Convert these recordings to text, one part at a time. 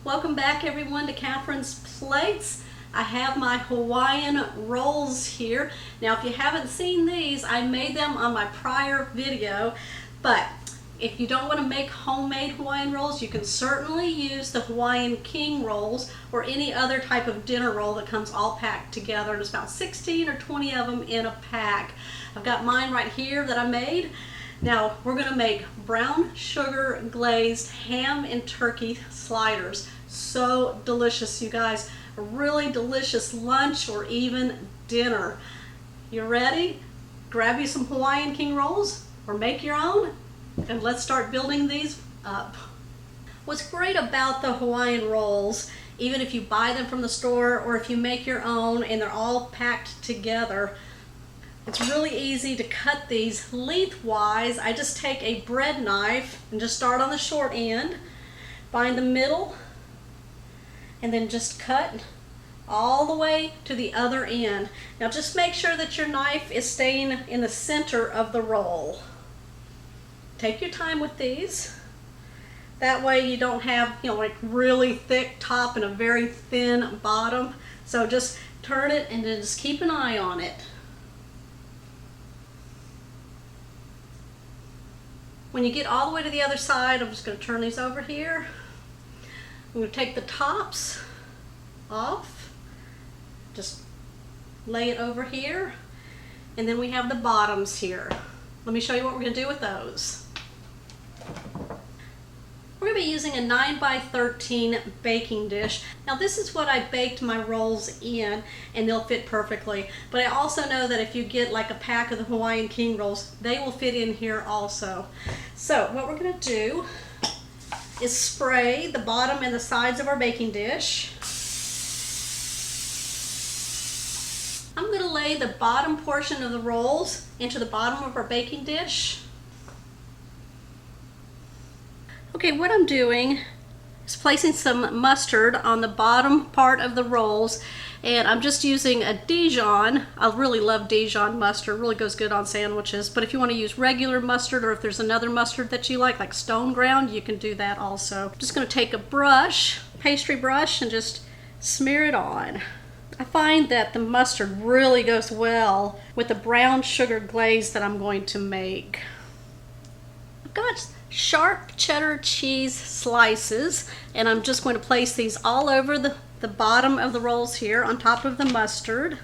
Welcome back everyone to Catherine's Plates. I have my Hawaiian rolls here. Now if you haven't seen these, I made them on my prior video, but if you don't want to make homemade Hawaiian rolls, you can certainly use the Hawaiian King rolls or any other type of dinner roll that comes all packed together. There's about 16 or 20 of them in a pack. I've got mine right here that I made. Now we're going to make brown sugar glazed ham and turkey sliders. So delicious, you guys. A really delicious lunch or even dinner. You ready? Grab you some Hawaiian King rolls or make your own, and let's start building these up. What's great about the Hawaiian rolls, even if you buy them from the store or if you make your own and they're all packed together, it's really easy to cut these lengthwise. I just take a bread knife and just start on the short end, find the middle, and then just cut all the way to the other end. Now just make sure that your knife is staying in the center of the roll. Take your time with these. That way you don't have, like really thick top and a very thin bottom. So just turn it and then just keep an eye on it. When you get all the way to the other side, I'm just going to turn these over here. I'm going to take the tops off, just lay it over here, and then we have the bottoms here. Let me show you what we're going to do with those. We're going to be using a 9x13 baking dish. Now this is what I baked my rolls in, and they'll fit perfectly. But I also know that if you get like a pack of the Hawaiian King rolls, they will fit in here also. So what we're going to do is spray the bottom and the sides of our baking dish. I'm going to lay the bottom portion of the rolls into the bottom of our baking dish. Okay, what I'm doing is placing some mustard on the bottom part of the rolls, and I'm just using a Dijon. I really love Dijon mustard, it really goes good on sandwiches, but if you want to use regular mustard or if there's another mustard that you like stone ground, you can do that also. I'm just going to take a brush, pastry brush, and just smear it on. I find that the mustard really goes well with the brown sugar glaze that I'm going to make. I've got sharp cheddar cheese slices, and I'm just going to place these all over the bottom of the rolls here on top of the mustard.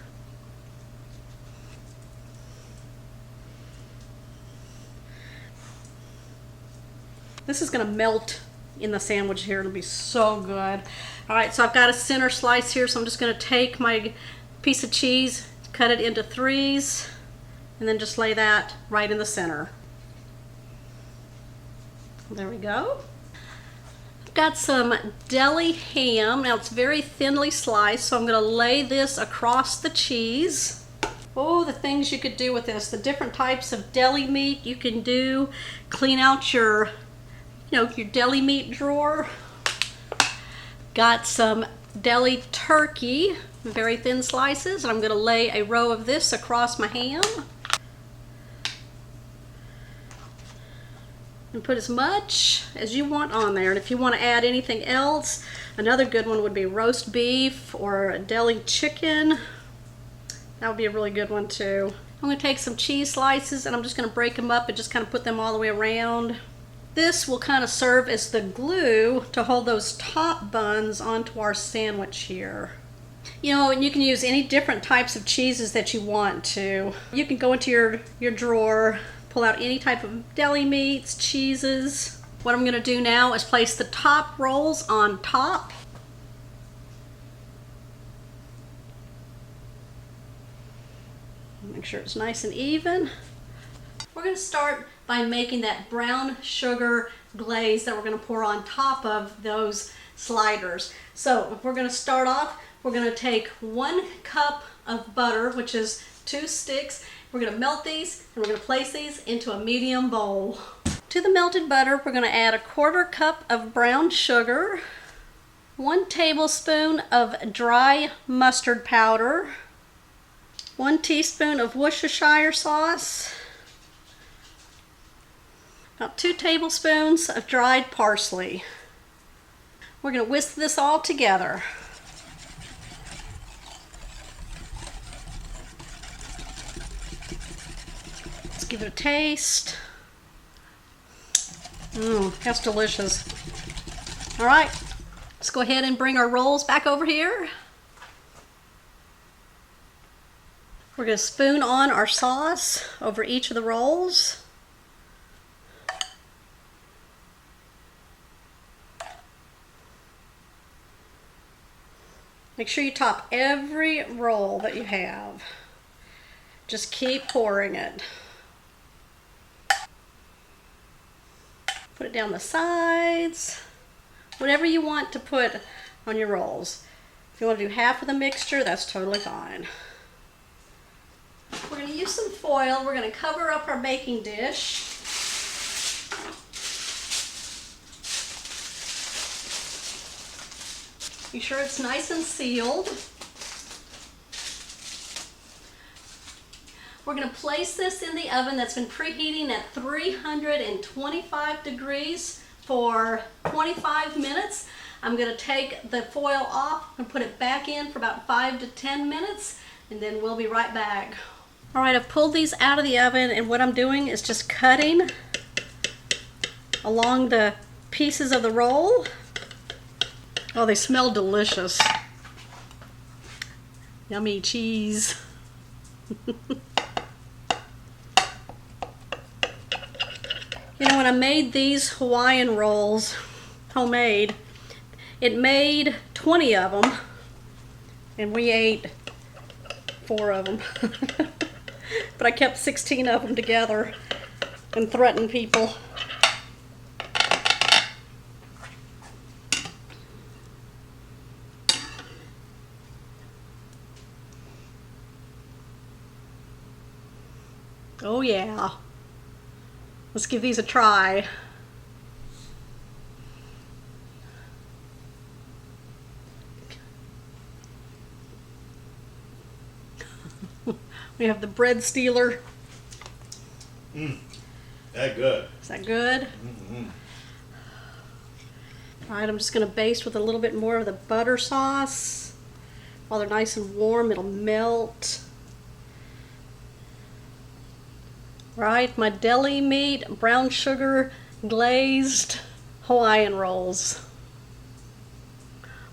This is going to melt in the sandwich here. It'll be so good. Alright, so I've got a center slice here, so I'm just going to take my piece of cheese, cut it into threes, and then just lay that right in the center. There we go. I've got some deli ham. Now it's very thinly sliced, so I'm going to lay this across the cheese. Oh, the things you could do with this. The different types of deli meat you can do. Clean out your deli meat drawer. Got some deli turkey, very thin slices, and I'm going to lay a row of this across my ham. And put as much as you want on there, and if you want to add anything else, another good one would be roast beef or a deli chicken. That would be a really good one too. I'm going to take some cheese slices and I'm just going to break them up and just kind of put them all the way around. This will kind of serve as the glue to hold those top buns onto our sandwich here. And you can use any different types of cheeses that you want to. You can go into your drawer, pull out any type of deli meats, cheeses. What I'm going to do now is place the top rolls on top. Make sure it's nice and even. We're going to start by making that brown sugar glaze that we're going to pour on top of those sliders. So if we're going to start off, we're going to take 1 cup of butter, which is 2 sticks. We're going to melt these and we're going to place these into a medium bowl. To the melted butter, we're going to add a 1/4 cup of brown sugar, 1 tablespoon of dry mustard powder, 1 teaspoon of Worcestershire sauce, about 2 tablespoons of dried parsley. We're going to whisk this all together. Let's give it a taste. That's delicious. All right, let's go ahead and bring our rolls back over here. We're going to spoon on our sauce over each of the rolls. Make sure you top every roll that you have. Just keep pouring it. Put it down the sides. Whatever you want to put on your rolls. If you want to do half of the mixture, that's totally fine. We're going to use some foil. We're going to cover up our baking dish. Be sure it's nice and sealed. We're going to place this in the oven that's been preheating at 325 degrees for 25 minutes. I'm going to take the foil off and put it back in for about 5 to 10 minutes, and then we'll be right back. All right, I've pulled these out of the oven, and what I'm doing is just cutting along the pieces of the roll. Oh, they smell delicious. Yummy cheese. You know, when I made these Hawaiian rolls, homemade, it made 20 of them, and we ate 4 of them. But I kept 16 of them together and threatened people. Oh yeah. Let's give these a try. We have the bread stealer. That good. Is that good? Mm-hmm. All right, I'm just going to baste with a little bit more of the butter sauce. While they're nice and warm, it'll melt. Right, my deli meat, brown sugar, glazed Hawaiian rolls.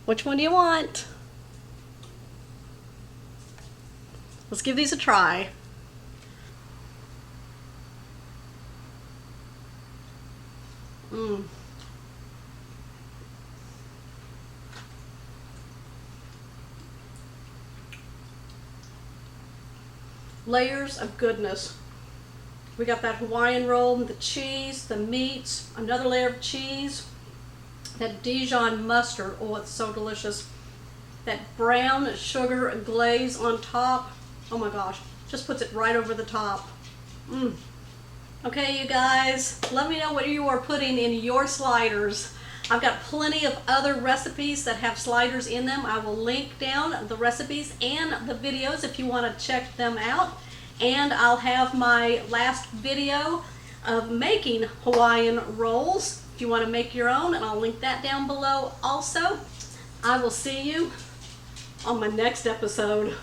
Which one do you want? Let's give these a try. Layers of goodness. We got that Hawaiian roll, the cheese, the meats, another layer of cheese, that Dijon mustard. Oh, it's so delicious. That brown sugar glaze on top. Oh my gosh, just puts it right over the top. Okay, you guys, let me know what you are putting in your sliders. I've got plenty of other recipes that have sliders in them. I will link down the recipes and the videos if you want to check them out. And I'll have my last video of making Hawaiian rolls if you want to make your own, and I'll link that down below also. I will see you on my next episode.